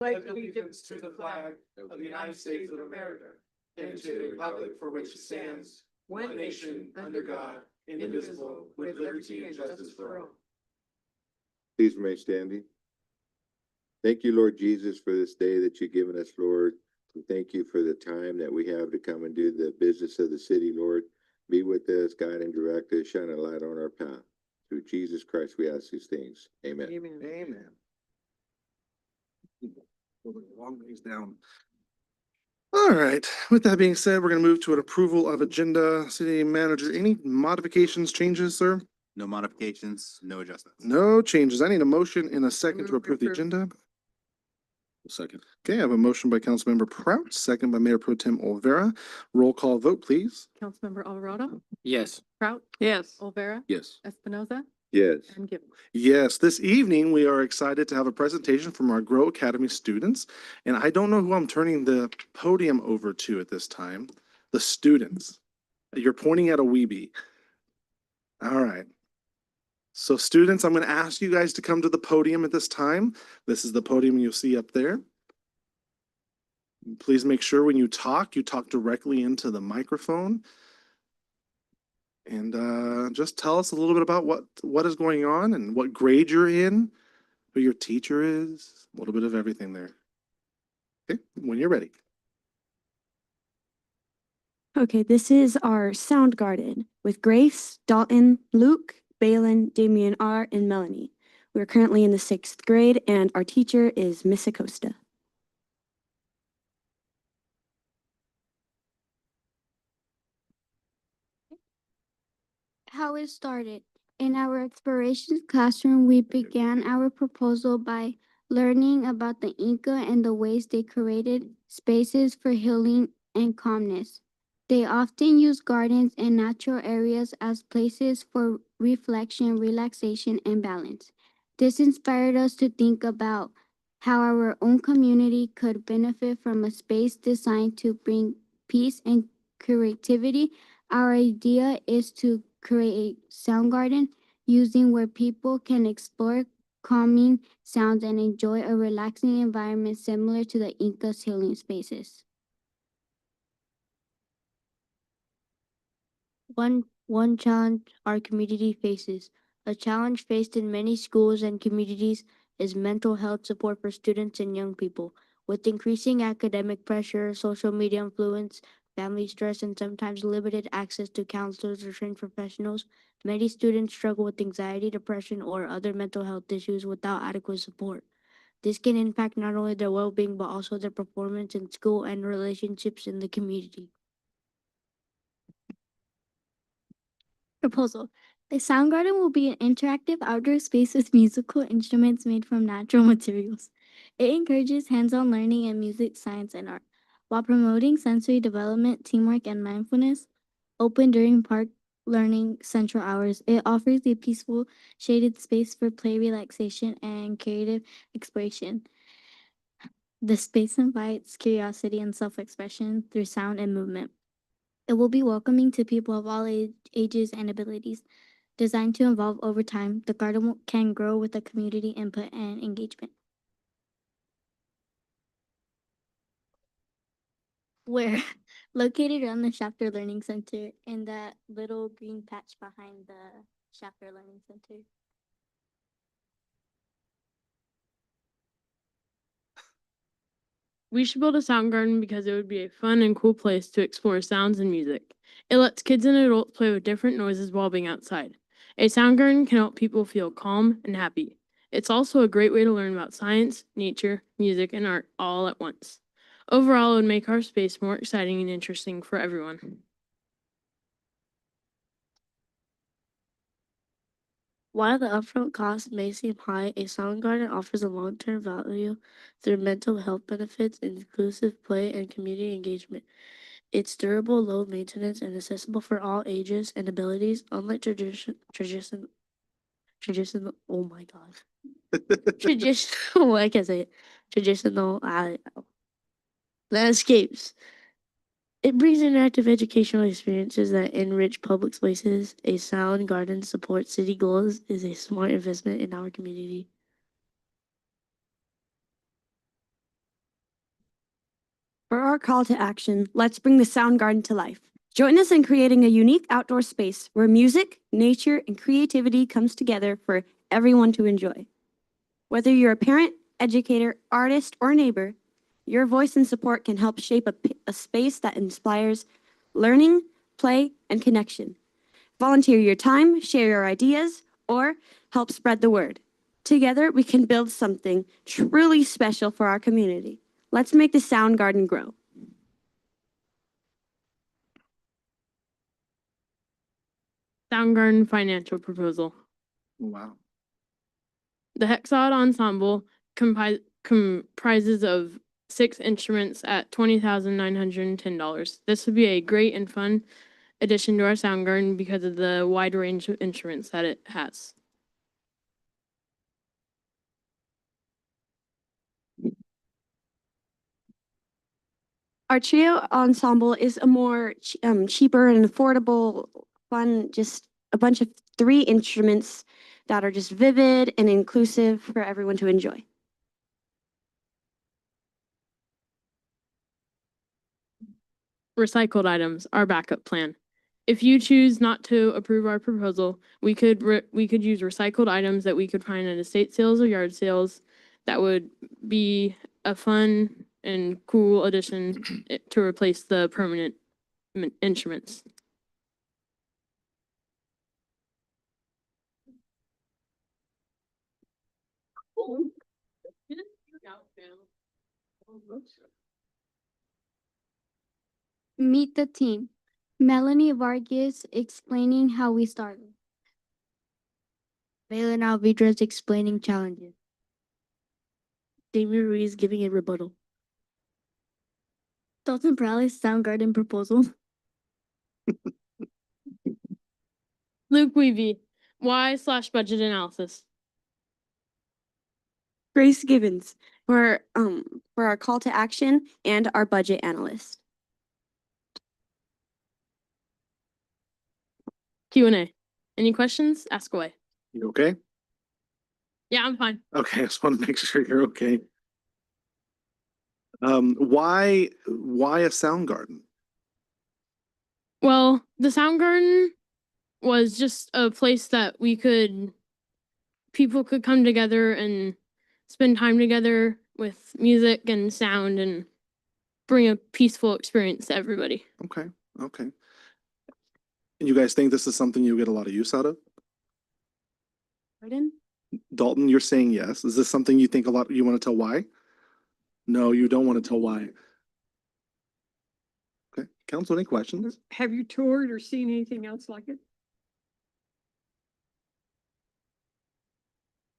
pledge allegiance to the flag of the United States of America and to the republic for which it stands, one nation, under God, indivisible, with liberty and justice for all. Please remain standing. Thank you, Lord Jesus, for this day that you've given us, Lord. And thank you for the time that we have to come and do the business of the city, Lord. Be with us, guide and direct us, shine a light on our path. Through Jesus Christ, we ask these things. Amen. Amen. Amen. Long ways down. All right, with that being said, we're gonna move to an approval of agenda. City manager, any modifications, changes, sir? No modifications, no adjustments. No changes. I need a motion in a second to approve the agenda. Second. Okay, I have a motion by Councilmember Prout, second by Mayor Pro Tem Olvera. Roll call vote, please. Councilmember Alvarado, Yes. Prout, Yes. Olvera, Yes. Espinoza, Yes. and Gibbon. Yes, this evening we are excited to have a presentation from our Grow Academy students. And I don't know who I'm turning the podium over to at this time. The students. You're pointing at a weebie. All right. So students, I'm going to ask you guys to come to the podium at this time. This is the podium you'll see up there. Please make sure when you talk directly into the microphone. And just tell us a little bit about what is going on and what grade you're in, who your teacher is, a little bit of everything there. Okay, when you're ready. Okay, this is our sound garden with Grace, Dalton, Luke, Balin, Damien R., and Melanie. We're currently in the 6th grade, and our teacher is Miss Acosta. How it started. In our explorations classroom, we began our proposal by learning about the Inca and the ways they created spaces for healing and calmness. They often used gardens and natural areas as places for reflection, relaxation, and balance. This inspired us to think about how our own community could benefit from a space designed to bring peace and creativity. Our idea is to create a sound garden using where people can explore calming sounds and enjoy a relaxing environment similar to the Inca's healing spaces. One challenge our community faces. A challenge faced in many schools and communities is mental health support for students and young people. With increasing academic pressure, social media influence, family stress, and sometimes limited access to counselors or trained professionals, many students struggle with anxiety, depression, or other mental health issues without adequate support. This can impact not only their well-being, but also their performance in school and relationships in the community. Proposal. The sound garden will be an interactive outdoor space with musical instruments made from natural materials. It encourages hands-on learning in music, science, and art, while promoting sensory development, teamwork, and mindfulness. Open during park learning central hours, it offers a peaceful, shaded space for play, relaxation, and creative exploration. The space invites curiosity and self-expression through sound and movement. It will be welcoming to people of all ages and abilities. Designed to evolve over time, the garden can grow with the community input and engagement. We're located around the Shafter Learning Center in that little green patch behind the Shafter Learning Center. We should build a sound garden because it would be a fun and cool place to explore sounds and music. It lets kids and adults play with different noises while being outside. A sound garden can help people feel calm and happy. It's also a great way to learn about science, nature, music, and art all at once. Overall, it would make our space more exciting and interesting for everyone. While the upfront cost may seem high, a sound garden offers a long-term value through mental health benefits, inclusive play, and community engagement. It's durable, low maintenance, and accessible for all ages and abilities, unlike traditional, oh my god. Traditional, I can't say it. Traditional landscapes. It brings interactive educational experiences that enrich public spaces. A sound garden supports city goals is a smart investment in our community. For our call to action, let's bring the Sound Garden to life. Join us in creating a unique outdoor space where music, nature, and creativity comes together for everyone to enjoy. Whether you're a parent, educator, artist, or neighbor, your voice and support can help shape a space that inspires learning, play, and connection. Volunteer your time, share your ideas, or help spread the word. Together, we can build something truly special for our community. Let's make the Sound Garden grow. Soundgarden financial proposal. Wow. The Hexod Ensemble comprises of 6 instruments at $20,910. This would be a great and fun addition to our sound garden because of the wide range of instruments that it has. Our trio ensemble is a more cheaper and affordable, fun, just a bunch of 3 instruments that are just vivid and inclusive for everyone to enjoy. Recycled items, our backup plan. If you choose not to approve our proposal, we could use recycled items that we could find at estate sales or yard sales. That would be a fun and cool addition to replace the permanent instruments. Meet the team. Melanie Vargas explaining how we started. Valen Alvidrez explaining challenges. Damien Ruiz giving a rebuttal. Dalton Morales Soundgarden proposal. Luke Weavy, why/budget analysis. Grace Gibbons for our call to action and our budget analyst. Q&A. Any questions? Ask away. You okay? Yeah, I'm fine. Okay, I just want to make sure you're okay. Why a sound garden? Well, the sound garden was just a place that people could come together and spend time together with music and sound and bring a peaceful experience to everybody. Okay, okay. And you guys think this is something you get a lot of use out of? Pardon? Dalton, you're saying yes. Is this something you think a lot, you want to tell why? No, you don't want to tell why. Okay, council, any questions? Have you toured or seen anything else like it?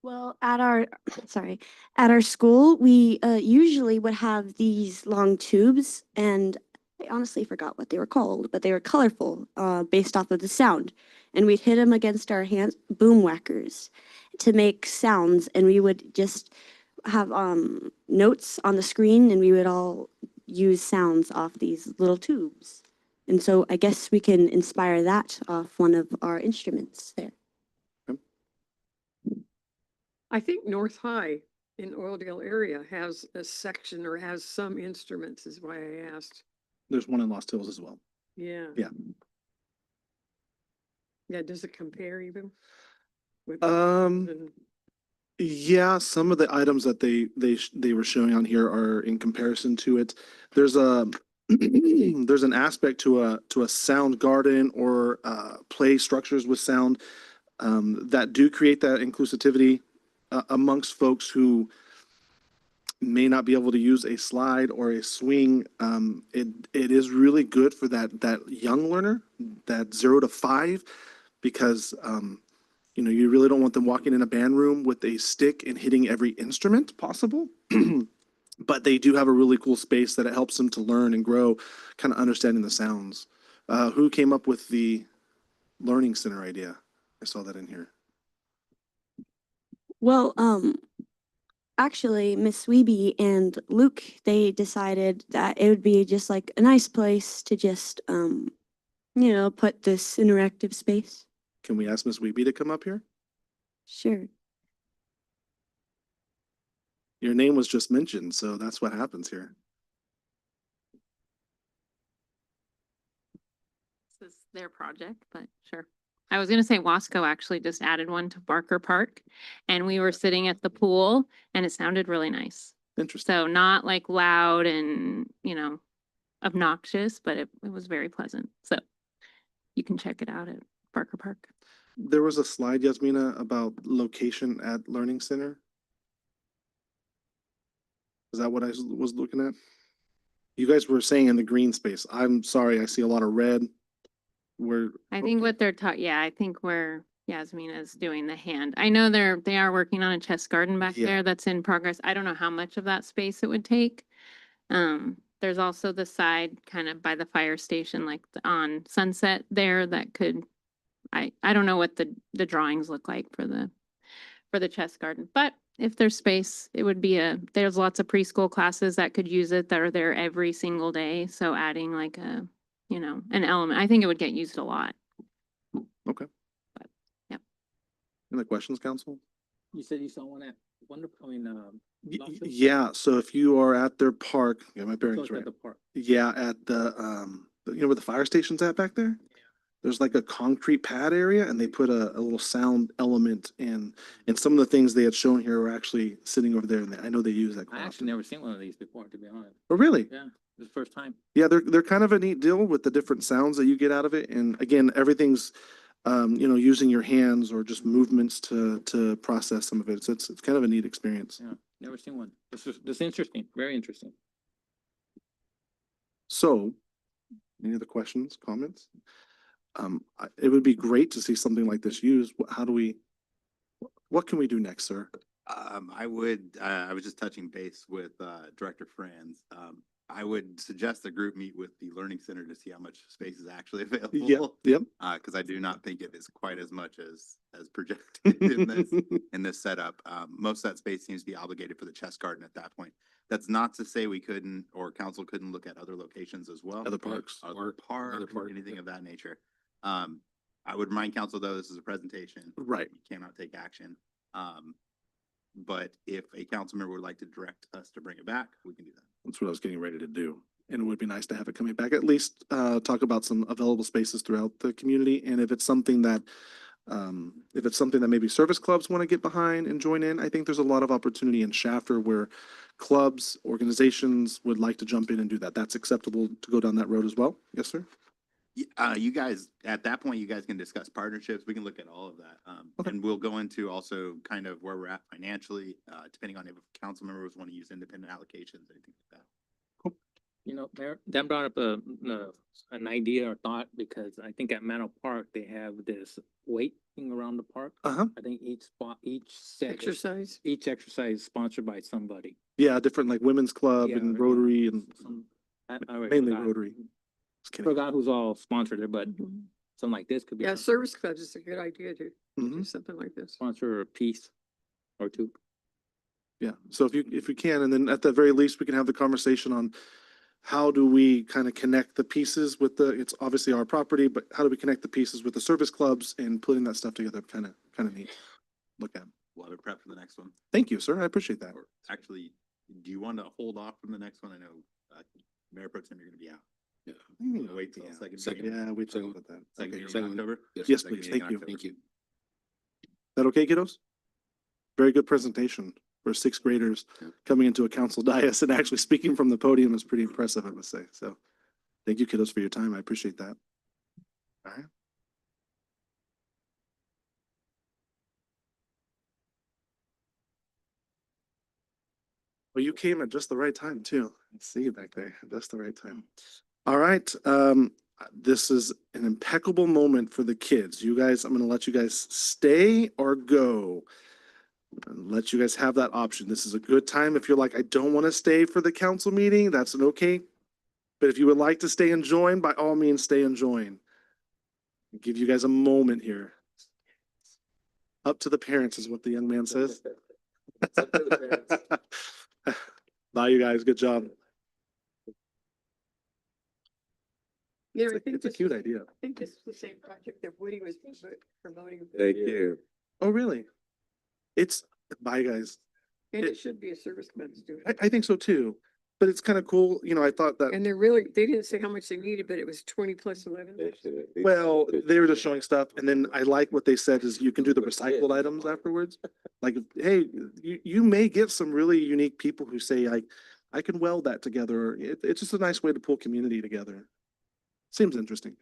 Well, at our school, we usually would have these long tubes, and I honestly forgot what they were called, but they were colorful, based off of the sound. And we'd hit them against our hands, boom whackers, to make sounds, and we would just have notes on the screen, and we would all use sounds off these little tubes. And so I guess we can inspire that off one of our instruments there. I think North High in Oildale area has a section or has some instruments is why I asked. There's one in Lost Hills as well. Yeah. Yeah. Yeah, does it compare even? with Um, Yeah, some of the items that they were showing on here are in comparison to it. There's a there's an aspect to a sound garden or play structures with sound that do create that inclusivity amongst folks who may not be able to use a slide or a swing. It is really good for that young learner, that 0 to 5, because you really don't want them walking in a band room with a stick and hitting every instrument possible. But they do have a really cool space that it helps them to learn and grow, kind of understanding the sounds. Who came up with the learning center idea? I saw that in here. Well, actually, Miss Weeby and Luke, they decided that it would be just like a nice place to just, put this interactive space. Can we ask Miss Weeby to come up here? Sure. Your name was just mentioned, so that's what happens here. their project, but sure. I was gonna say Wasco actually just added one to Barker Park and we were sitting at the pool and it sounded really nice. Interesting. So not like loud and, obnoxious, but it was very pleasant. So you can check it out at Barker Park. There was a slide, Yasmina, about location at Learning Center. Is that what I was looking at? You guys were saying in the green space. I'm sorry, I see a lot of red. I think what they're I think where Yasmina is doing the hand. I know they are working on a chess garden back Yeah. there that's in progress. I don't know how much of that space it would take. There's also the side kind of by the fire station, like on Sunset there that could, I don't know what the drawings look like for the chess garden, but if there's space, it would be there's lots of preschool classes that could use it that are there every single day. So adding like an element, I think it would get used a lot. Okay. But, yeah. Any questions, council? You said you saw one at Wonderful, Lobster? Yeah, so if you are at their park, get my So bearings it's right. at the park. Yeah, at where the fire station's at back there? There's like a concrete pad area and they put a little sound element in. And some of the things they had shown here are actually sitting over there and I know they use that I quite actually often. never seen one of these before, to be honest. Oh, really? Yeah, this is the first time. Yeah, they're kind of a neat deal with the different sounds that you get out of it. And again, everything's, using your hands or just movements to process some of it. So it's kind of a neat experience. Yeah, never seen one. This is interesting, very interesting. So, any other questions, comments? It would be great to see something like this used. What can we do next, sir? I was just touching base with, Director Franz. I would suggest the group meet with the Learning Center to see how much space is actually available. Yep. Cause I do not think it is quite as much as projected in this setup. Most of that space seems to be obligated for the chess garden at that point. That's not to say we couldn't, or council couldn't look at other locations as well. Other parks. Other parks, anything of that nature. I would remind council though, this is a presentation. Right. You cannot take action. But if a council member would like to direct us to bring it back, we can do that. That's what I was getting ready to do. And it would be nice to have it coming back, at least talk about some available spaces throughout the community. And if it's something that maybe service clubs want to get behind and join in, I think there's a lot of opportunity in Shafter where clubs, organizations would like to jump in and do that. That's acceptable to go down that road as well. Yes, sir. You guys, at that point, you guys can discuss partnerships. We can look at all of that. Okay. And we'll go into also kind of where we're at financially, depending on if council members want to use independent allocations, anything like that. Mayor, that brought up an idea or thought, because I think at Manor Park, they have this weight thing around the park. Uh-huh. I think each set. Exercise. Each exercise is sponsored by somebody. Yeah, different like women's club Yeah, and yeah. Rotary and I mainly forgot- Rotary. Just kidding. Forgot who's all sponsored it, but something like this could be. Yeah, something. service clubs is a good idea to do Mhm. something like this. Sponsor a piece or two. Yeah, so if you can, and then at the very least, we can have the conversation on how do we kind of connect the pieces with it's obviously our property, but how do we connect the pieces with the service clubs and putting that stuff together, kind of neat. Look at. We'll have it prepped for the next one. Thank you, sir. I appreciate that. Or actually, do you want to hold off from the next one? I know, Mayor Pro Tem, you're going to be out. Yeah. Wait till the second. Second, meeting. yeah, we talked about that. Second Okay. meeting in October? Yes, Second please. meeting in Thank you. October. Thank you. Is that okay, kiddos? Very good presentation for sixth graders coming into a council dais and actually speaking from the podium is pretty impressive, I must say. So thank you, kiddos, for your time. I appreciate that. All right. Well, you came at just the right time too. I see you back there, at just the right time. All right, this is an impeccable moment for the kids. You guys, I'm gonna let you guys stay or go. And let you guys have that option. This is a good time. If you're like, I don't want to stay for the council meeting, that's an okay. But if you would like to stay and join, by all means, stay and join. I'll give you guys a moment here. Up to the parents is what the young man says. Bye, you guys. Good job. Yeah, I think It's a this cute is- idea. I think this is the same project that Woody was promoting. Thank you. Oh, really? Bye, guys. And it should be a service club student. I think so too. but it's kind of cool. You know, I thought that. And they didn't say how much they needed, but it was 20+11. Well, they were just showing stuff, and then I like what they said is you can do the recycled items afterwards. Like, hey, you may get some really unique people who say, I can weld that together. It's just a nice way to pull community together. Seems interesting.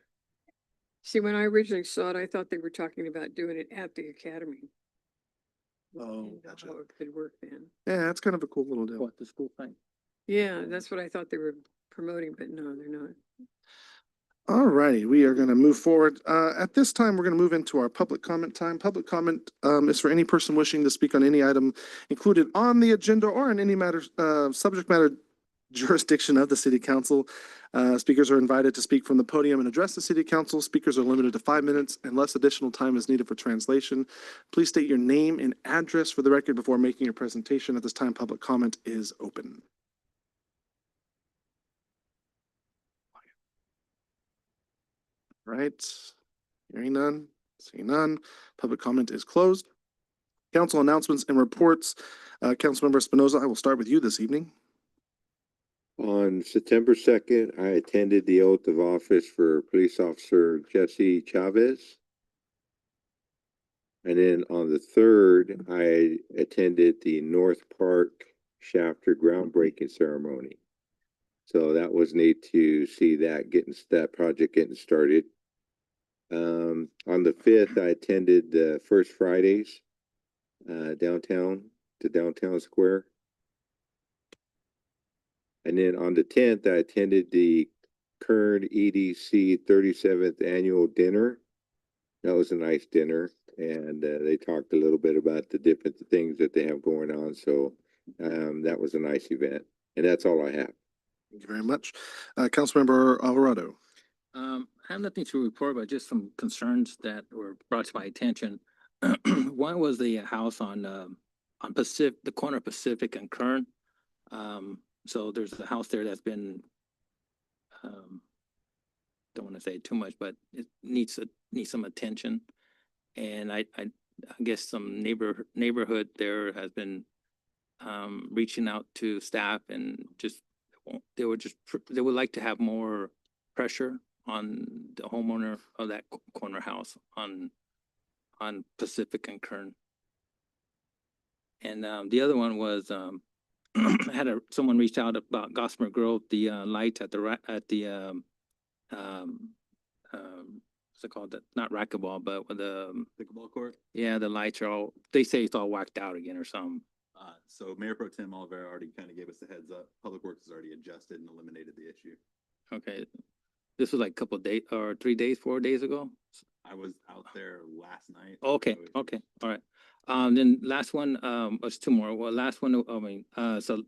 See, when I originally saw it, I thought they were talking about doing it at the academy. Oh, And gotcha. how it could work then. Yeah, that's kind of a cool little deal. What, the school thing? Yeah, that's what I thought they were promoting, but no, they're not. All righty, we are going to move forward. At this time, we're going to move into our public comment time. Public comment is for any person wishing to speak on any item included on the agenda or in any matter, subject matter jurisdiction of the city council. Speakers are invited to speak from the podium and address the city council. Speakers are limited to 5 minutes unless additional time is needed for translation. Please state your name and address for the record before making your presentation. At this time, public comment is open. Right, hearing none, seeing none, public comment is closed. Council announcements and reports. Councilmember Espinoza, I will start with you this evening. On September 2nd, I attended the oath of office for police officer Jesse Chavez. And then on the 3rd, I attended the North Park Shafter groundbreaking ceremony. So that was neat to see that project getting started. On the 5th, I attended the First Fridays downtown Square. And then on the 10th, I attended the Kern EDC 37th annual dinner. That was a nice dinner, and they talked a little bit about the different things that they have going on. So that was a nice event, and that's all I have. Thank you very much. Councilmember Alvarado. I have nothing to report, but just some concerns that were brought to my attention. One was the house on Pacific, the corner of Pacific and Kern. So there's a house there that's been, don't want to say too much, but it needs some attention. And I guess some neighborhood there has been reaching out to staff and they would like to have more pressure on the homeowner of that corner house on Pacific and Kern. And the other one was someone reached out about Gossamer Grove, the lights at the what's it called? Not racquetball, but with the Pickleball court. yeah, the lights are they say it's all whacked out again or something. So Mayor Pro Tem Oliver already kind of gave us the heads up. Public Works has already adjusted and eliminated the issue. Okay, this was like a couple of days or 3 days, 4 days ago. I was out there last night. Okay, so it- okay, all right. Then last one, was 2 more. Well, last one, so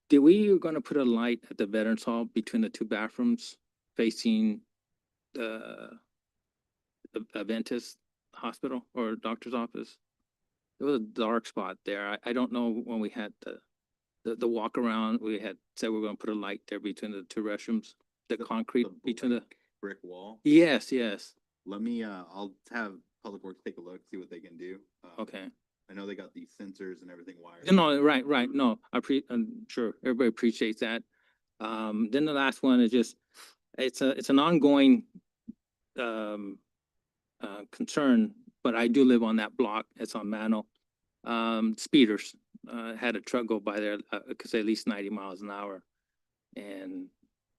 did we gonna put a light at the Veterans Hall between the 2 bathrooms facing the Adventist hospital or doctor's office? There was a dark spot there. I don't know when we had the walk around, we had said we were gonna put a light there between the 2 restrooms, the concrete between the, brick wall. yes. Let me, I'll have Public Works take a look, see what they can do. Okay. I know they got these sensors and everything wired. No, right. No, I'm sure everybody appreciates that. Then the last one is just, it's an ongoing concern, but I do live on that block. It's on Mano. Speeders, had a truck go by there, cause at least 90 miles an hour. And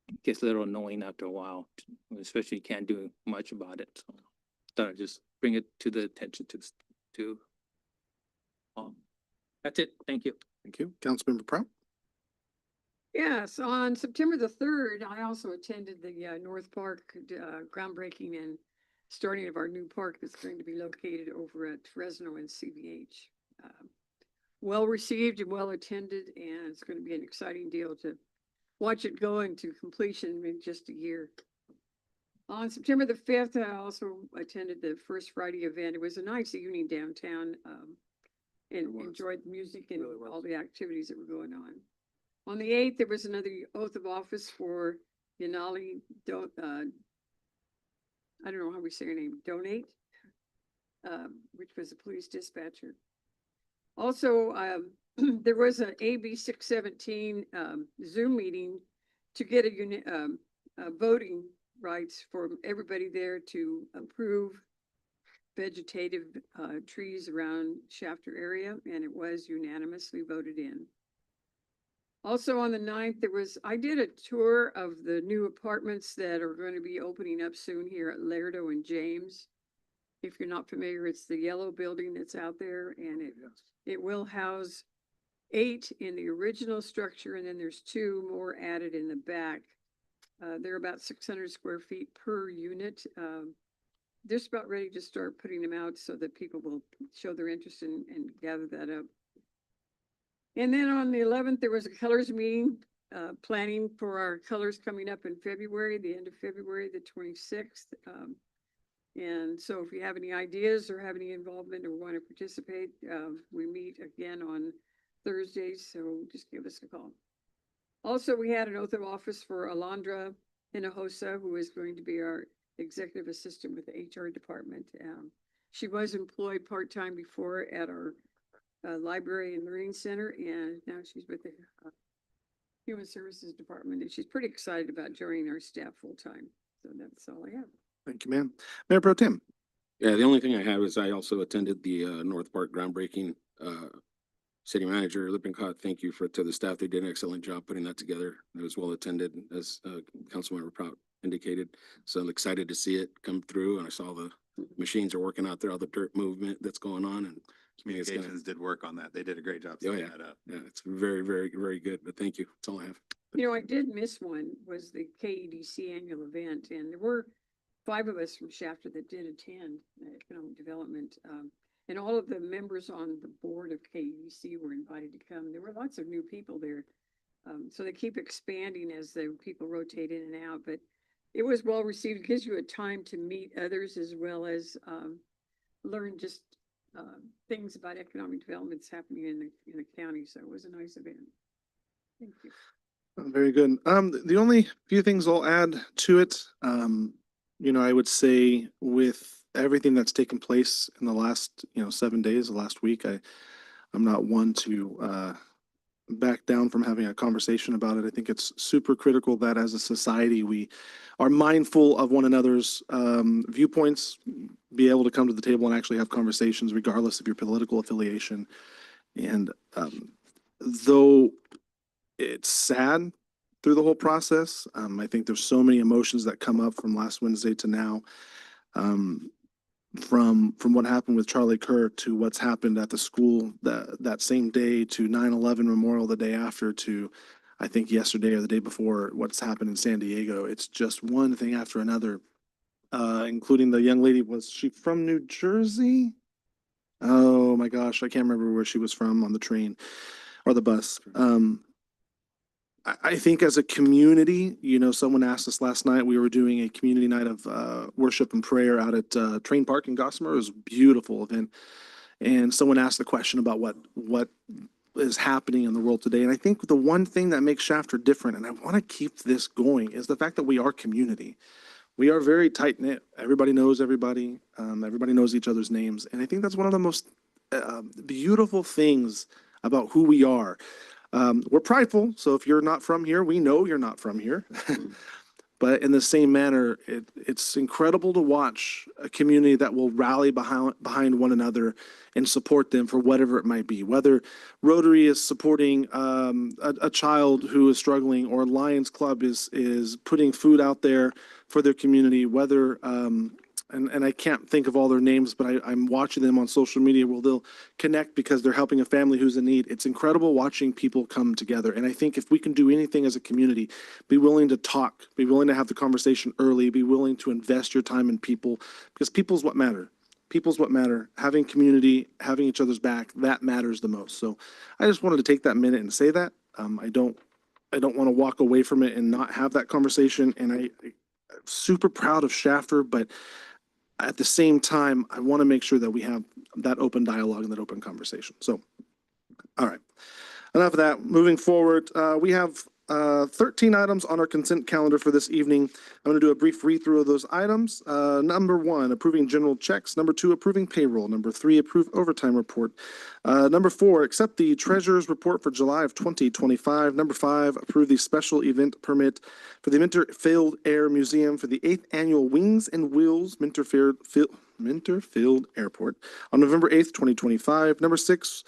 it gets a little annoying after a while, especially you can't do much about it. So thought I'd just bring it to the attention to that's it. Thank you. Thank you. Councilmember Prout. Yes, on September the 3rd, I also attended the North Park groundbreaking and starting of our new park that's going to be located over at Fresno and CVH. Well received and well attended, and it's going to be an exciting deal to watch it go into completion in just a year. On September the 5th, I also attended the First Friday event. It was a nice evening downtown, and enjoyed the music and all the activities that were going on. On the 8th, there was another oath of office for Yanali, I don't know how we say her name, Donate, which was a police dispatcher. Also, there was an AB 617 Zoom meeting to get voting rights for everybody there to approve vegetative trees around Shafter area, and it was unanimously voted in. Also on the 9th, I did a tour of the new apartments that are going to be opening up soon here at Lerdo and James. If you're not familiar, it's the yellow building that's out there, and it will house 8 in the original structure, and then there's 2 more added in the back. They're about 600 square feet per unit. They're just about ready to start putting them out so that people will show their interest and gather that up. And then on the 11th, there was a colors meeting, planning for our colors coming up in February, the end of February, the 26th. And so if you have any ideas or have any involvement or want to participate, we meet again on Thursdays, so just give us a call. Also, we had an oath of office for Alondra Hinojosa, who is going to be our executive assistant with the HR department. She was employed part-time before at our library and learning center, and now she's with the human services department, and she's pretty excited about joining our staff full-time. So that's all I have. Thank you, ma'am. Mayor Pro Tem. Yeah, the only thing I have is I also attended the North Park groundbreaking. City Manager Lippincott, thank you to the staff. They did an excellent job putting that together. It was well attended, as Councilmember Prout indicated. So I'm excited to see it come through, and I saw the machines are working out there, all the dirt movement that's going on, and Communications did work on that. They did a great job Oh, setting yeah. that up. yeah, it's very, very, very good. But thank you. That's all I have. You know, I did miss one, was the KEDC annual event, and there were 5 of us from Shafter that did attend economic development. And all of the members on the board of KEDC were invited to come. There were lots of new people there. So they keep expanding as the people rotate in and out, but it was well received. It gives you a time to meet others as well as learn just things about economic developments happening in the county. So it was a nice event. Thank you. Very good. The only few things I'll add to it, I would say with everything that's taken place in the last, 7 days, the last week, I'm not one to back down from having a conversation about it. I think it's super critical that as a society, we are mindful of one another's viewpoints, be able to come to the table and actually have conversations regardless of your political affiliation. And though it's sad through the whole process, I think there's so many emotions that come up from last Wednesday to now. From what happened with Charlie Kirk to what's happened at the school that same day to 9/11 Memorial the day after to I think yesterday or the day before what's happened in San Diego. It's just one thing after another, including the young lady. Was she from New Jersey? Oh my gosh, I can't remember where she was from on the train or the bus. I think as a community, someone asked us last night, we were doing a community night of worship and prayer out at Train Park in Gossamer. It was a beautiful event. And someone asked the question about what is happening in the world today. And I think the one thing that makes Shafter different, and I want to keep this going, is the fact that we are community. We are very tight knit. Everybody knows everybody. Everybody knows each other's names. And I think that's one of the most beautiful things about who we are. We're prideful, so if you're not from here, we know you're not from here. But in the same manner, it's incredible to watch a community that will rally behind one another and support them for whatever it might be. Whether Rotary is supporting a child who is struggling, or Lions Club is putting food out there for their community, whether and I can't think of all their names, but I'm watching them on social media where they'll connect because they're helping a family who's in need. It's incredible watching people come together. And I think if we can do anything as a community, be willing to talk, be willing to have the conversation early, be willing to invest your time in people, because people's what matter. People's what matter. Having community, having each other's back, that matters the most. So I just wanted to take that minute and say that. I don't want to walk away from it and not have that conversation. And I'm super proud of Shafter, but at the same time, I want to make sure that we have that open dialogue and that open conversation. So, all right, enough of that. Moving forward, we have 13 items on our consent calendar for this evening. I'm going to do a brief read through of those items. Number 1, approving general checks. Number 2, approving payroll. Number 3, approve overtime report. Number 4, accept the treasurer's report for July of 2025. Number 5, approve the special event permit for the Minter-Field Air Museum for the 8th annual Wings and Wheels Minter-Field Airport on November 8th, 2025. Number 6,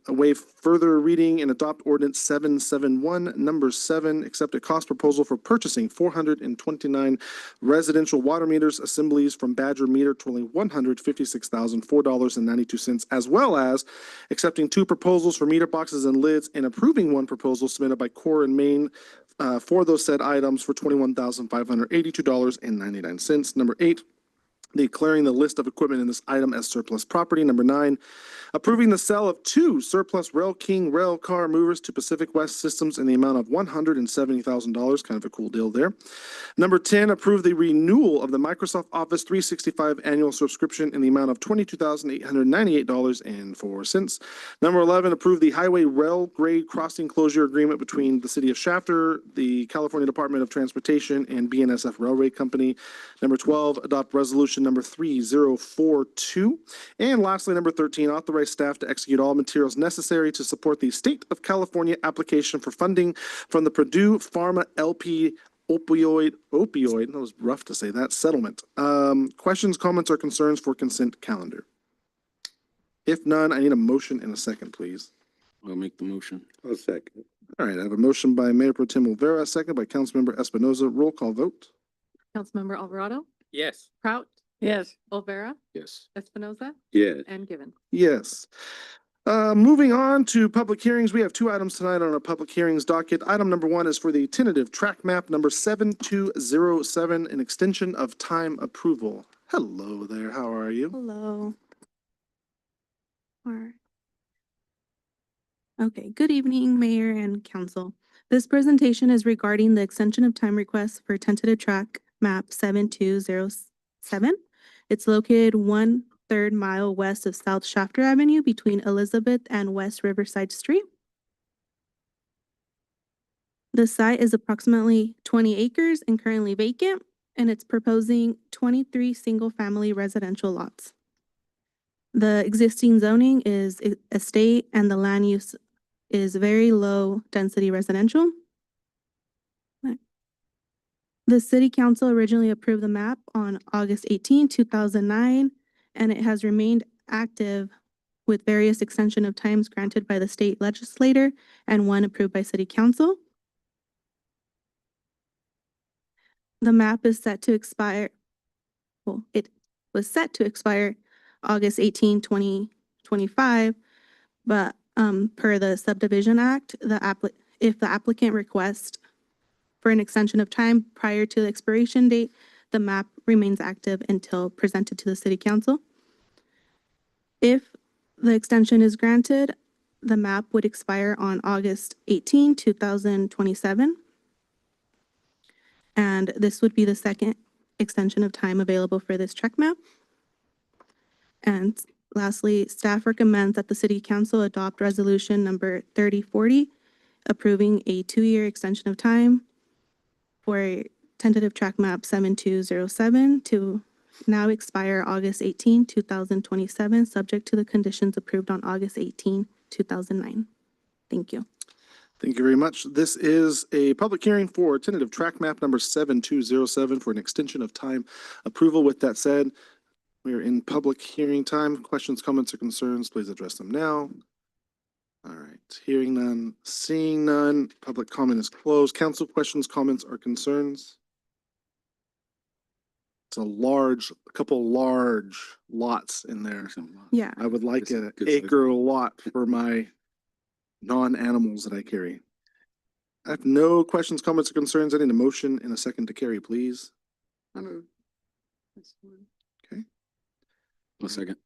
waive further reading and adopt ordinance 771. Number 7, accept a cost proposal for purchasing 429 residential water meters assemblies from Badger Meter totaling $156,004.92, as well as accepting 2 proposals for meter boxes and lids and approving 1 proposal submitted by Core and Main for those said items for $21,582.99. Number 8, declaring the list of equipment in this item as surplus property. Number 9, approving the sale of 2 surplus Rail King rail car movers to Pacific West Systems in the amount of $170,000. Kind of a cool deal there. Number 10, approve the renewal of the Microsoft Office 365 annual subscription in the amount of $22,898.04. Number 11, approve the highway rail grade crossing closure agreement between the City of Shafter, the California Department of Transportation, and BNSF Railway Company. Number 12, adopt resolution number 3042. And lastly, number 13, authorize staff to execute all materials necessary to support the State of California application for funding from the Purdue Pharma LP opioid, that was rough to say that, settlement. Questions, comments, or concerns for consent calendar? If none, I need a motion and a second, please. I'll make the motion. I'll second. All right, I have a motion by Mayor Pro Tem Olvera, second by Councilmember Espinoza. Roll call vote. Councilmember Alvarado, Yes. Prout, Yes. Olvera, Yes. Espinoza, Yes. and Given. Yes. Moving on to public hearings, we have 2 items tonight on our public hearings docket. Item number 1 is for the tentative track map number 7207, an extension of time approval. Hello there, how are you? Hello. Okay, good evening, Mayor and Council. This presentation is regarding the extension of time request for tentative track map 7207. It's located 1/3 mile west of South Shafter Avenue between Elizabeth and West Riverside Street. The site is approximately 20 acres and currently vacant, and it's proposing 23 single-family residential lots. The existing zoning is estate and the land use is very low density residential. The City Council originally approved the map on August 18, 2009, and it has remained active with various extension of times granted by the state legislator and 1 approved by City Council. The map is set to expire, it was set to expire August 18, 2025, but per the Subdivision Act, if the applicant requests for an extension of time prior to the expiration date, the map remains active until presented to the City Council. If the extension is granted, the map would expire on August 18, 2027. And this would be the second extension of time available for this track map. And lastly, staff recommends that the City Council adopt resolution number 3040, approving a 2-year extension of time for tentative track map 7207 to now expire August 18, 2027, subject to the conditions approved on August 18, 2009. Thank you. Thank you very much. This is a public hearing for tentative track map number 7207 for an extension of time approval. With that said, we are in public hearing time. Questions, comments, or concerns, please address them now. All right, hearing none, seeing none, public comment is closed. Council questions, comments, or concerns? It's a couple large lots in there. Yeah. I would like Good an size. acre lot for my non-animals that I carry. I have no questions, comments, or concerns. I need a motion and a second to carry, please. I move. This one. A second.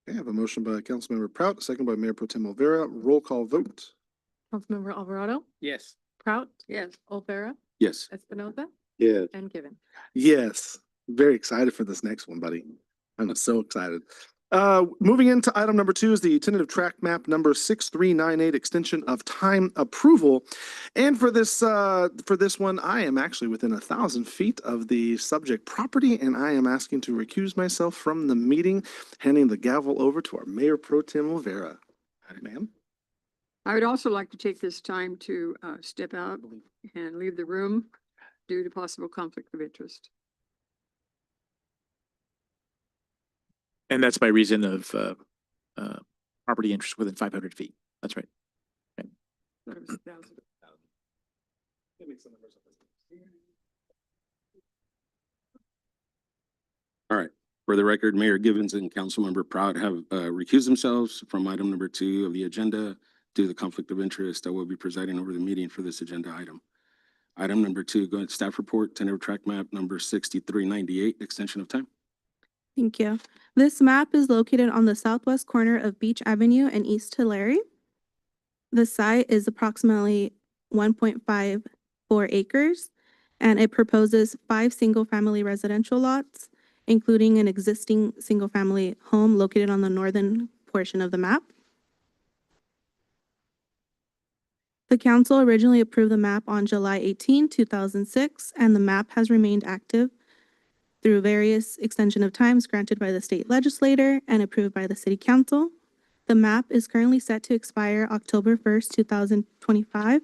Okay, I have a motion by Councilmember Prout, a second by Mayor Pro Tem Olvera. Roll call vote. Councilmember Alvarado, Yes. Prout, Yes. Olvera, Yes. Espinoza, Yes. and Given. Yes, very excited for this next one, buddy. I'm so excited. Moving into item number 2 is the tentative track map number 6398 extension of time approval. And for this one, I am actually within 1,000 feet of the subject property, and I am asking to recuse myself from the meeting, handing the gavel over to our Mayor Pro Tem Olvera. Ma'am? I would also like to take this time to step out and leave the room due to possible conflict of interest. And that's by reason of property interest within 500 feet. That's right. That was 1,000. All right. For the record, Mayor Givens and Councilmember Prout have recused themselves from item number 2 of the agenda due to the conflict of interest. I will be presiding over the meeting for this agenda item. Item number 2, go ahead, staff report, tentative track map number 6398, extension of time. Thank you. This map is located on the southwest corner of Beach Avenue and East Tulare. The site is approximately 1.54 acres, and it proposes 5 single-family residential lots, including an existing single-family home located on the northern portion of the map. The council originally approved the map on July 18, 2006, and the map has remained active through various extension of times granted by the state legislator and approved by the city council. The map is currently set to expire October 1st, 2025.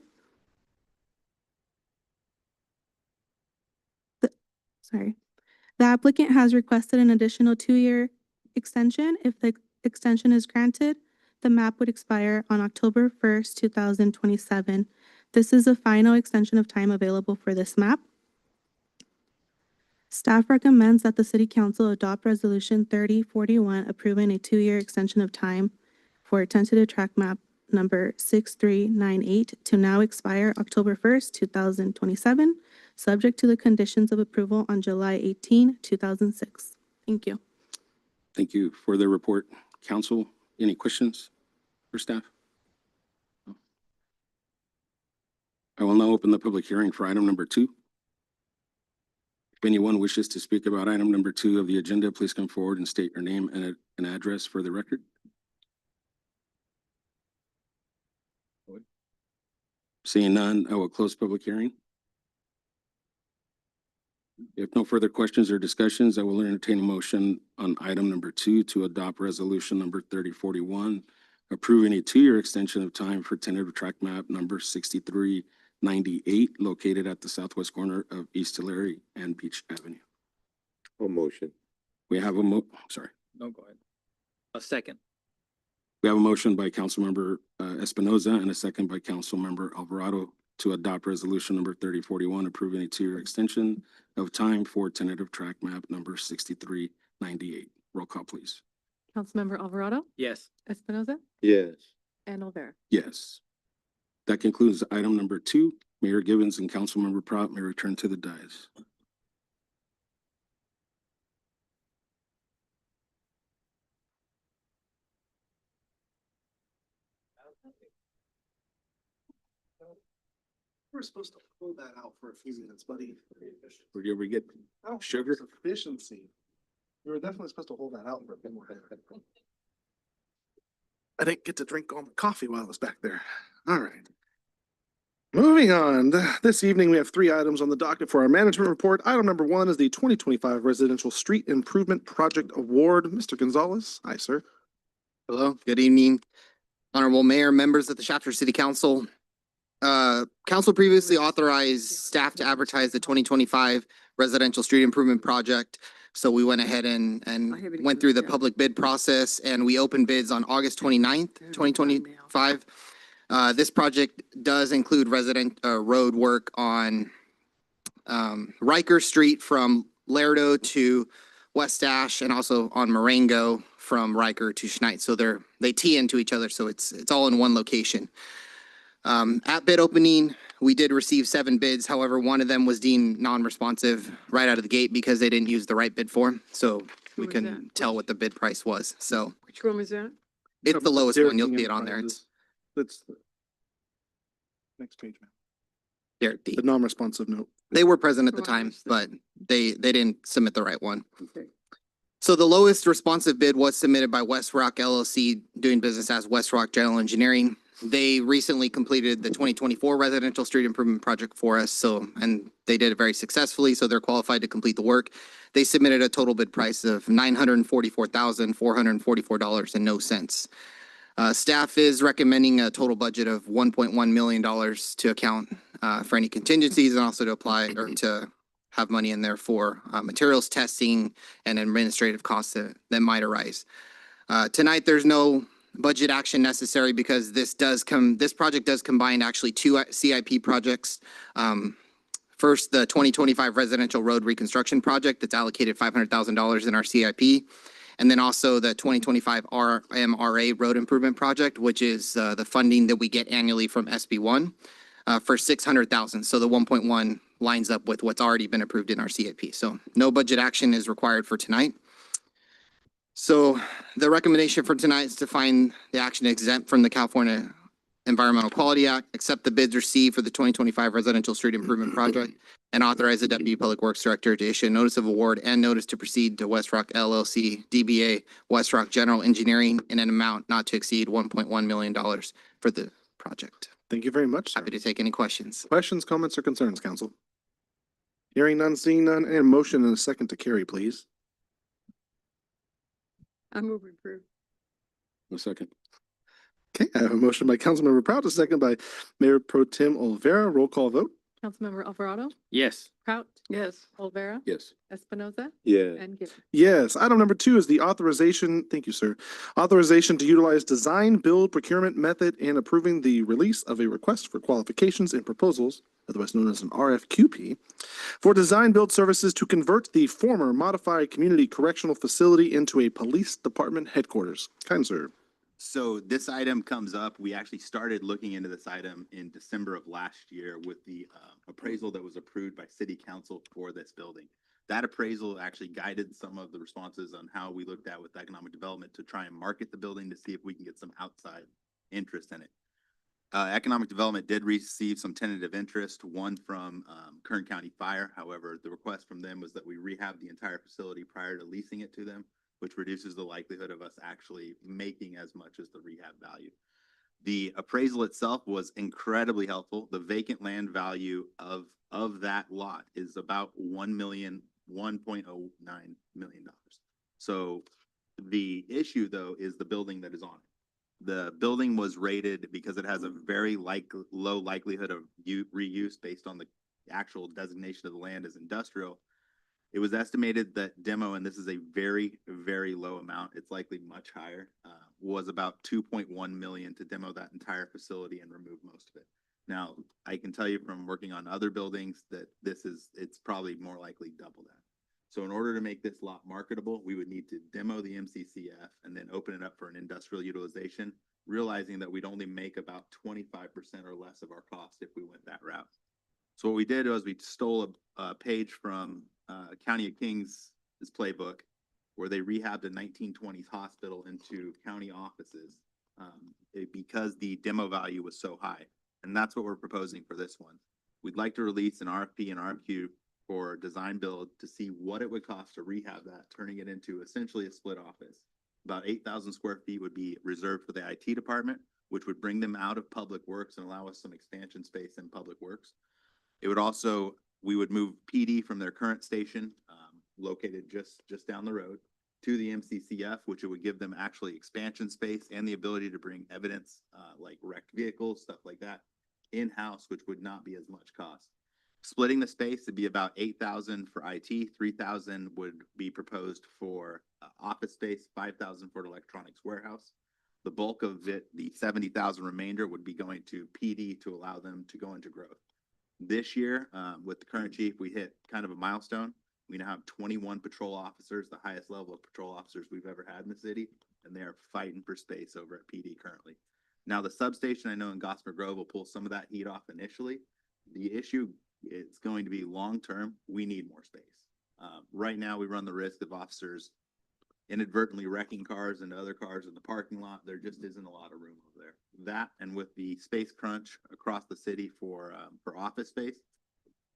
The applicant has requested an additional 2-year extension. If the extension is granted, the map would expire on October 1st, 2027. This is the final extension of time available for this map. Staff recommends that the City Council adopt Resolution 3041 approving a 2-year extension of time for tentative track map number 6398 to now expire October 1st, 2027, subject to the conditions of approval on July 18, 2006. Thank you. Thank you for the report. Council, any questions for staff? I will now open the public hearing for item number 2. If anyone wishes to speak about item number 2 of the agenda, please come forward and state your name and an address for the record. Seeing none, I will close public hearing. If no further questions or discussions, I will entertain a motion on item number 2 to adopt resolution number 3041, approving a 2-year extension of time for tentative track map number 6398, located at the southwest corner of East Tulare and Beach Avenue. A motion. We have a sorry. No, go ahead. A second. We have a motion by Councilmember Espinoza and a second by Councilmember Alvarado to adopt resolution number 3041, approving a 2-year extension of time for tentative track map number 6398. Roll call, please. Councilmember Alvarado, Yes. Espinoza, Yes. and Olvera. Yes. That concludes item number 2. Mayor Givens and Councilmember Prout may return to the dais. We're supposed to pull that out for a few minutes, buddy. Where we get Oh, sugar? Efficiency. We were definitely supposed to hold that out for a bit more. I didn't get to drink all the coffee while I was back there. All right. Moving on, this evening we have 3 items on the docket for our management report. Item number 1 is the 2025 Residential Street Improvement Project Award. Mr. Gonzalez, hi, sir. Hello, good evening. Honorable Mayor, members of the Shafter City Council. Council previously authorized staff to advertise the 2025 Residential Street Improvement Project. So we went ahead and went through the public bid process, and we opened bids on August 29th, 2025. This project does include road work on Riker Street from Lerdo to West Ash, and also on Marengo from Riker to Schneid. So they tee into each other, so it's all in one location. At bid opening, we did receive 7 bids. However, one of them was deemed non-responsive right out of the gate because they didn't use the right bid form. So we was couldn't tell what the bid price was. So Which one was that? it's the lowest one. You'll see it on there. It's That's next page, man. Derek D. The non-responsive note. They were present at the Oh, I time, missed that. but they didn't submit the right one. Okay. So the lowest responsive bid was submitted by West Rock LLC, doing business as West Rock General Engineering. They recently completed the 2024 residential street improvement project for us, and they did it very successfully, so they're qualified to complete the work. They submitted a total bid price of $944,444 and no cents. Staff is recommending a total budget of $1.1 million to account for any contingencies and also to apply or to have money in there for materials testing and administrative costs that might arise. Tonight, there's no budget action necessary because this project does combine actually two CIP projects. First, the 2025 residential road reconstruction project that's allocated $500,000 in our CIP. And then also the 2025 RMRA road improvement project, which is the funding that we get annually from SB1 for $600,000. So the 1.1 lines up with what's already been approved in our CIP. So no budget action is required for tonight. So the recommendation for tonight is to find the action exempt from the California Environmental Quality Act, accept the bids received for the 2025 residential street improvement project, and authorize the Deputy Public Works Director to issue a notice of award and notice to proceed to West Rock LLC, DBA West Rock General Engineering in an amount not to exceed $1.1 million for the project. Thank you very much, sir. Happy to take any questions. Questions, comments, or concerns, council? Hearing none, seeing none, and a motion and a second to carry, please. I move we approve. A second. Okay, I have a motion by Councilmember Prout, a second by Mayor Pro Tem Olvera. Roll call vote. Councilmember Alvarado, Yes. Prout, Yes. Olvera, Yes. Espinoza, Yeah. and Gibbon. Yes, item number 2 is the authorization, thank you, sir. Authorization to utilize design, build, procurement method, and approving the release of a request for qualifications and proposals, otherwise known as an RFQP, for design build services to convert the former modified community correctional facility into a police department headquarters. Kind sir. So this item comes up, we actually started looking into this item in December of last year with the appraisal that was approved by city council for this building. That appraisal actually guided some of the responses on how we looked at with economic development to try and market the building to see if we can get some outside interest in it. Economic development did receive some tentative interest, one from Kern County Fire. However, the request from them was that we rehab the entire facility prior to leasing it to them, which reduces the likelihood of us actually making as much as the rehab value. The appraisal itself was incredibly helpful. The vacant land value of that lot is about $1.09 million. So the issue though is the building that is on it. The building was rated because it has a very low likelihood of reuse based on the actual designation of the land as industrial. It was estimated that demo, and this is a very, very low amount, it's likely much higher, was about 2.1 million to demo that entire facility and remove most of it. Now, I can tell you from working on other buildings that it's probably more likely double that. So in order to make this lot marketable, we would need to demo the MCCF and then open it up for an industrial utilization, realizing that we'd only make about 25% or less of our cost if we went that route. So what we did was we stole a page from County of Kings' playbook, where they rehabbed a 1920s hospital into county offices because the demo value was so high. And that's what we're proposing for this one. We'd like to release an RFP and RFQ for design build to see what it would cost to rehab that, turning it into essentially a split office. About 8,000 square feet would be reserved for the IT department, which would bring them out of public works and allow us some expansion space in public works. It would also, we would move PD from their current station, located just down the road, to the MCCF, which it would give them actually expansion space and the ability to bring evidence like wrecked vehicles, stuff like that, in-house, which would not be as much cost. Splitting the space would be about 8,000 for IT, 3,000 would be proposed for office space, 5,000 for an electronics warehouse. The bulk of it, the 70,000 remainder, would be going to PD to allow them to go into growth. This year, with the current chief, we hit kind of a milestone. We now have 21 patrol officers, the highest level of patrol officers we've ever had in the city, and they are fighting for space over at PD currently. Now, the substation, I know in Gossamer Grove, will pull some of that heat off initially. The issue is going to be long-term. We need more space. Right now, we run the risk of officers inadvertently wrecking cars into other cars in the parking lot. There just isn't a lot of room over there. That, and with the space crunch across the city for office space,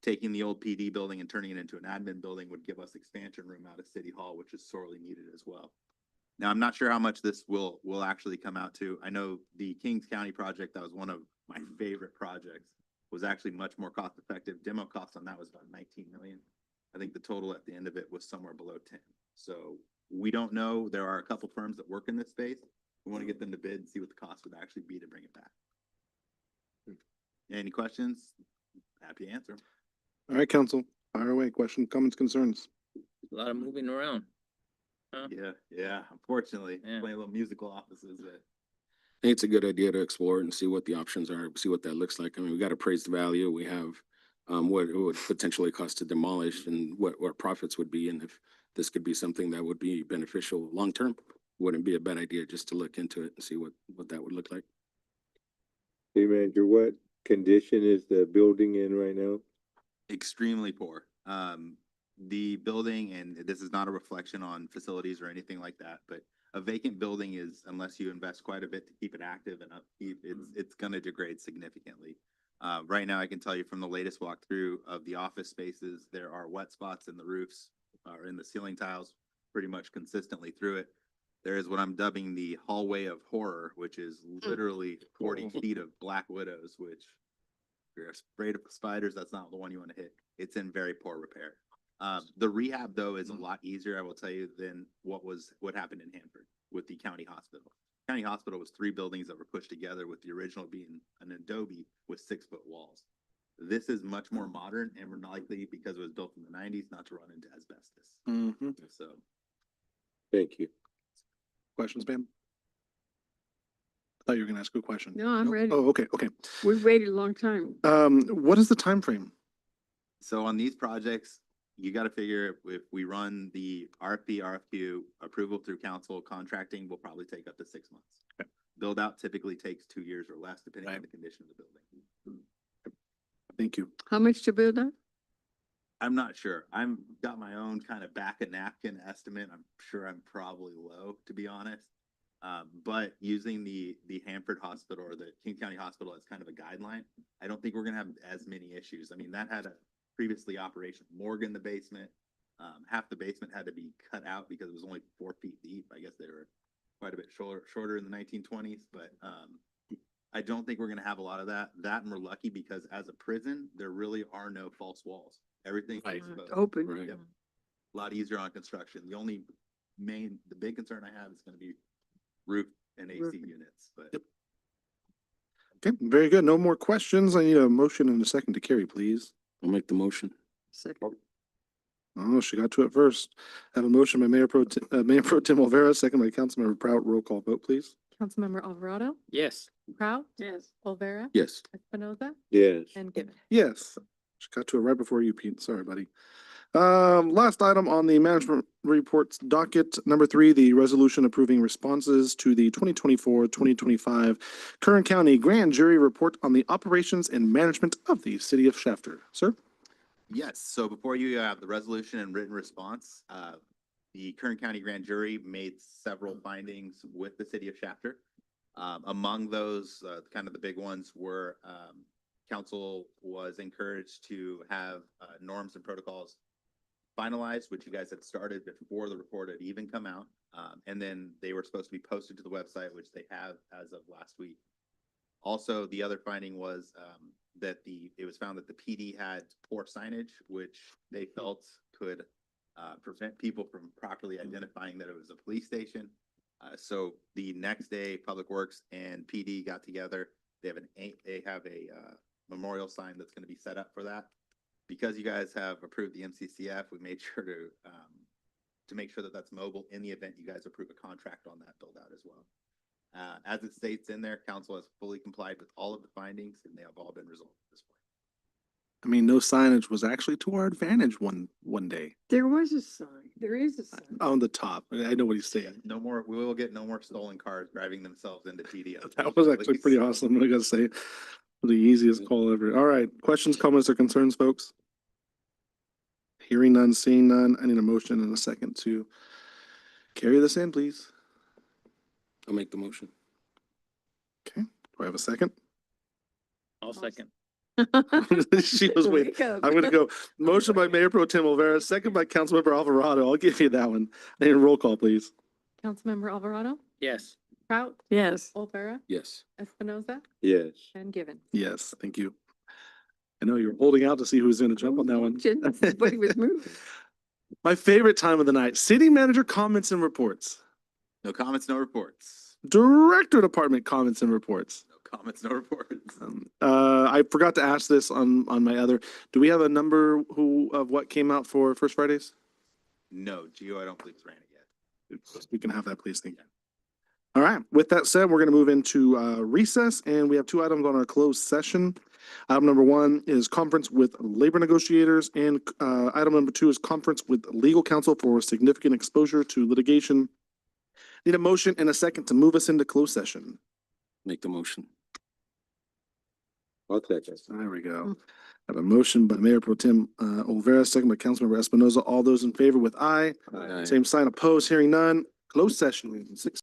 taking the old PD building and turning it into an admin building would give us expansion room out of City Hall, which is sorely needed as well. Now, I'm not sure how much this will actually come out to. I know the Kings County project, that was one of my favorite projects, was actually much more cost effective. Demo cost on that was about 19 million. I think the total at the end of it was somewhere below 10. So we don't know. There are a couple firms that work in this space. We want to get them to bid and see what the cost would actually be to bring it back. Any questions? Happy to answer. All right, council, fire away. Question, comments, concerns? A lot of moving around. Huh? Yeah, unfortunately, Yeah. playing little musical offices, but I think it's a good idea to explore it and see what the options are, see what that looks like. I mean, we got appraised value. We have what it would potentially cost to demolish and what profits would be. And if this could be something that would be beneficial long-term, wouldn't be a bad idea just to look into it and see what that would look like. City Manager, what condition is the building in right now? extremely poor. The building, and this is not a reflection on facilities or anything like that, but a vacant building is, unless you invest quite a bit to keep it active and upkeep, it's gonna degrade significantly. Right now, I can tell you from the latest walkthrough of the office spaces, there are wet spots in the roofs or in the ceiling tiles pretty much consistently through it. There is what I'm dubbing the hallway of horror, which is literally 40 feet of black widows, which if you're afraid of spiders, that's not the one you want to hit. It's in very poor repair. The rehab though is a lot easier, I will tell you, than what happened in Hanford with the county hospital. County hospital was 3 buildings that were pushed together, with the original being an adobe with 6-foot walls. This is much more modern and we're likely, because it was built in the 90s, not to run into asbestos. Mm-hmm. So Thank you. Questions, ma'am? I thought you were gonna ask a question. No, I'm ready. Oh, okay, okay. We've waited a long time. What is the time frame? So on these projects, you gotta figure if we run the RFP, RFQ approval through council, contracting will probably take up to 6 months. Okay. Build out typically takes 2 years or less, depending on Right. the condition of the building. Thank you. How much to build up? I'm not sure. I'm got my own kind of back a napkin estimate. I'm sure I'm probably low, to be honest. But using the Hanford Hospital or the King County Hospital as kind of a guideline, I don't think we're gonna have as many issues. I mean, that had a previously operation morgue in the basement. Half the basement had to be cut out because it was only 4 feet deep. I guess they were quite a bit shorter in the 1920s, but I don't think we're gonna have a lot of that. That, and we're lucky because as a prison, there really are no false walls. Everything's Right. exposed. Open. Right. Yep. A lot easier on construction. The big concern I have is gonna be roof and AC Roofing. units, but Yep. Okay, very good. No more questions. I need a motion and a second to carry, please. I'll make the motion. Second. Oh, she got to it first. I have a motion by Mayor Pro Tem Olvera, second by Councilmember Prout. Roll call vote, please. Councilmember Alvarado, Yes. Prout, Yes. Olvera, Yes. Espinoza, Yes. and Gibbon. Yes. She got to it right before you, Pete. Sorry, buddy. Last item on the management reports docket, number 3, the resolution approving responses to the 2024-2025 Kern County Grand Jury Report on the operations and management of the city of Shafter. Sir? yes, so before you have the resolution and written response, the Kern County Grand Jury made several findings with the city of Shafter. Among those, kind of the big ones were, council was encouraged to have norms and protocols finalized, which you guys had started before the report had even come out. And then they were supposed to be posted to the website, which they have as of last week. Also, the other finding was that it was found that the PD had poor signage, which they felt could prevent people from properly identifying that it was a police station. So the next day, Public Works and PD got together. They have a memorial sign that's going to be set up for that. Because you guys have approved the MCCF, we made sure to make sure that that's mobile in the event you guys approve a contract on that build out as well. As it states in there, council has fully complied with all of the findings and they have all been resolved at this point. I mean, no signage was actually to our advantage one day There was a sign. There is a sign. on the top. I know what he's saying. We will get no more stolen cars driving themselves into TD. That was actually pretty awesome. I gotta say, the easiest call ever. All right, questions, comments, or concerns, folks? Hearing none, seeing none. I need a motion and a second to carry this in, please. I'll make the motion. Okay, do I have a second? I'll second. She was waiting. Wake up. I'm gonna go. Motion by Mayor Pro Tem Olvera, second by Councilmember Alvarado. I'll give you that one. And roll call, please. Councilmember Alvarado, Yes. Trout, Yes. Olvera, Yes. Espinoza, Yes. and Given. Yes, thank you. I know you're holding out to see who's gonna jump on that one. Nobody was moving. My favorite time of the night, city manager comments and reports. No comments, no reports. Director Department comments and reports. No comments, no reports. I forgot to ask this on my other, do we have a number of what came out for First Fridays? No, Gio, I don't believe it's ran it yet. We can have that, please. Thank you. All right, with that said, we're gonna move into recess, and we have two items on our closed session. Item number one is conference with labor negotiators, and item number two is conference with legal counsel for significant exposure to litigation. Need a motion and a second to move us into closed session. Make the motion. I'll second. There we go. Have a motion by Mayor Pro Tem Olvera, second by Councilmember Espinoza. All those in favor with aye. Aye. Same sign opposed, hearing none. Closed session, 6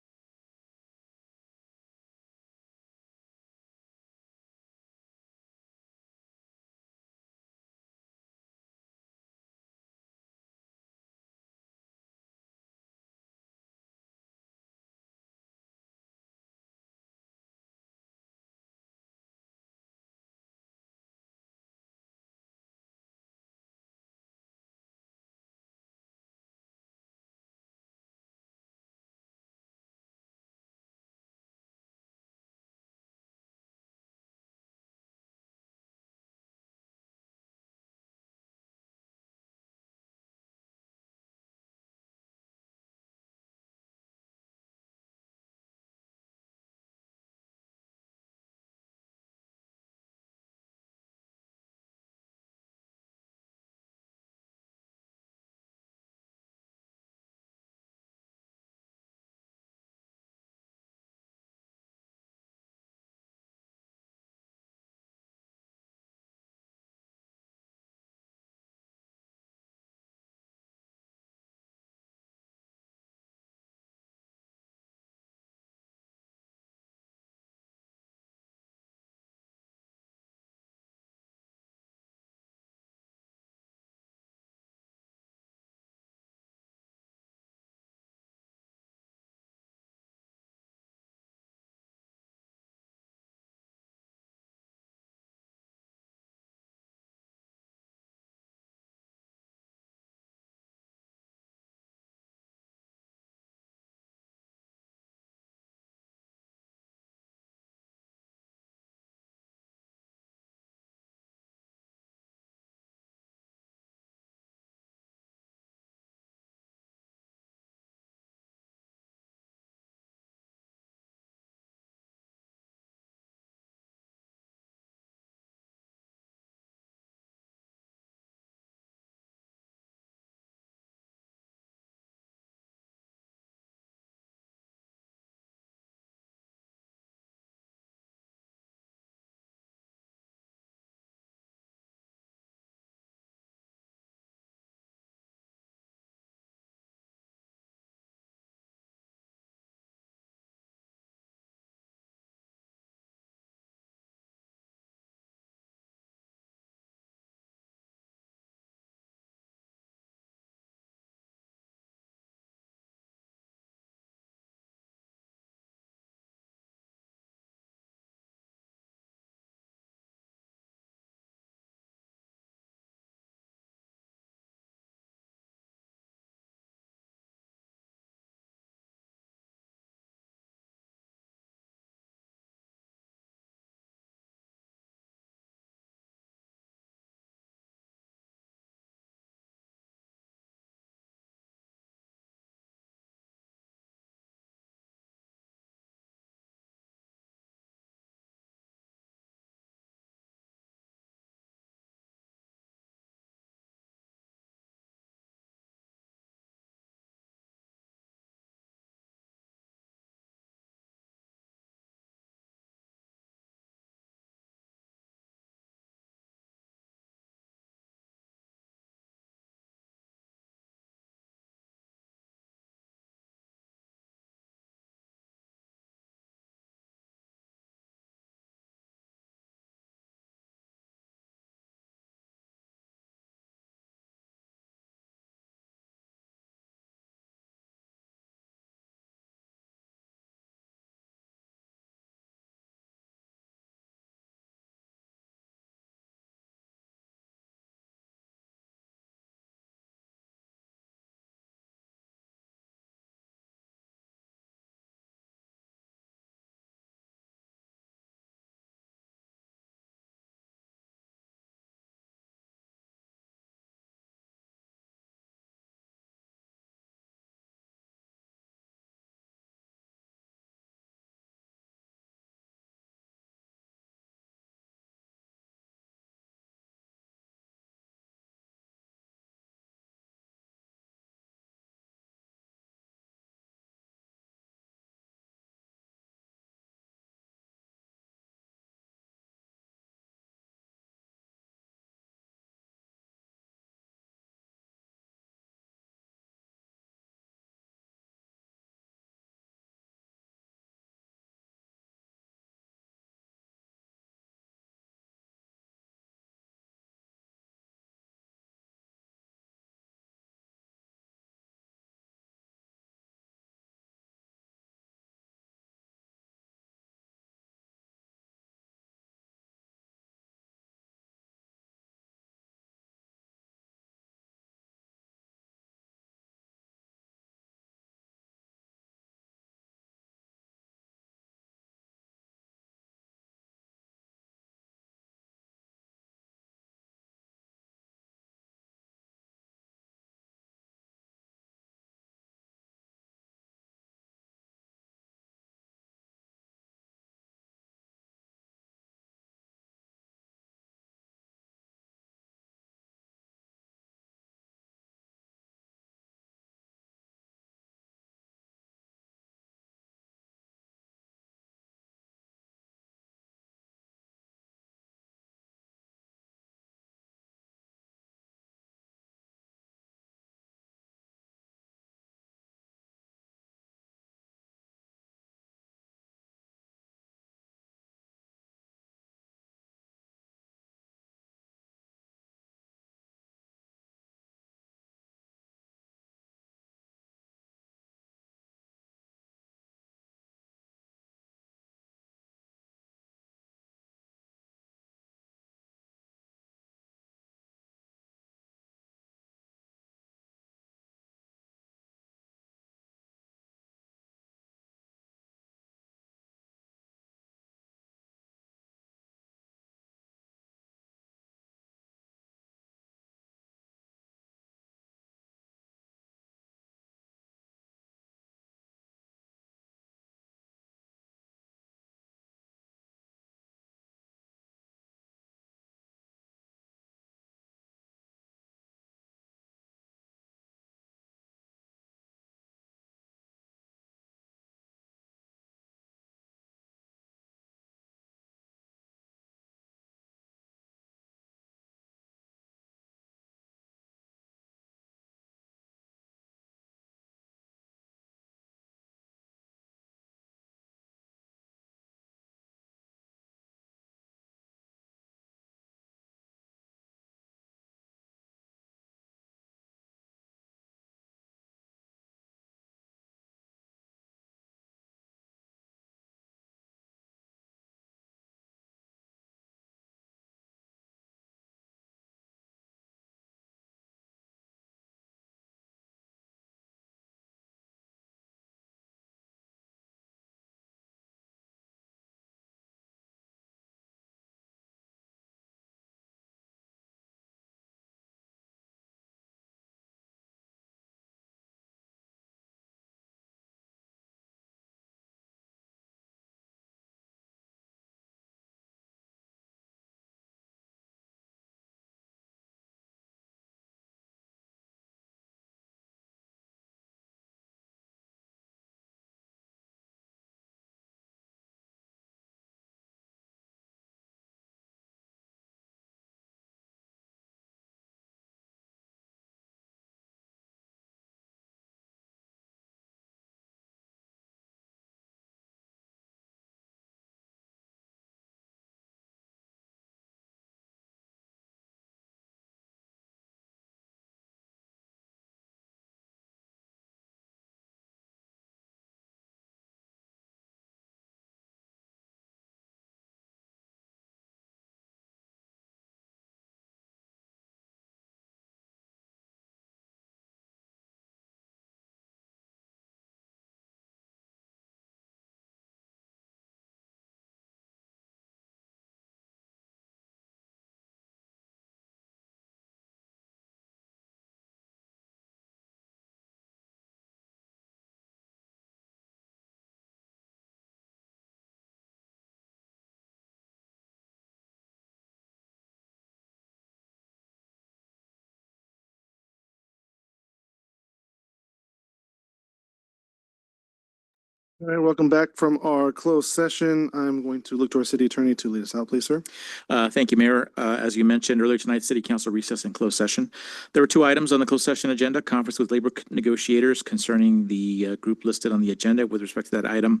All right, welcome back from our closed session. I'm going to look to our city attorney to lead us out, please, sir. Thank you, Mayor. As you mentioned earlier tonight, City Council recess and closed session. There were two items on the closed session agenda, conference with labor negotiators concerning the group listed on the agenda. With respect to that item,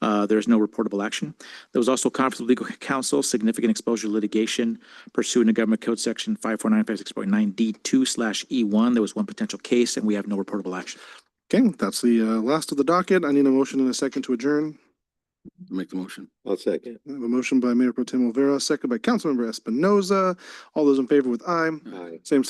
there is no reportable action. There was also conference with legal counsel, significant exposure litigation pursuant to Government Code Section 54956.9D2/E1. There was one potential case and we have no reportable action. Okay, that's the last of the docket. I need a motion and a second to adjourn. Make the motion. I'll second. I have a motion by Mayor Pro Tem Olvera, second by Councilmember Espinoza. All those in favor with aye. Aye. Same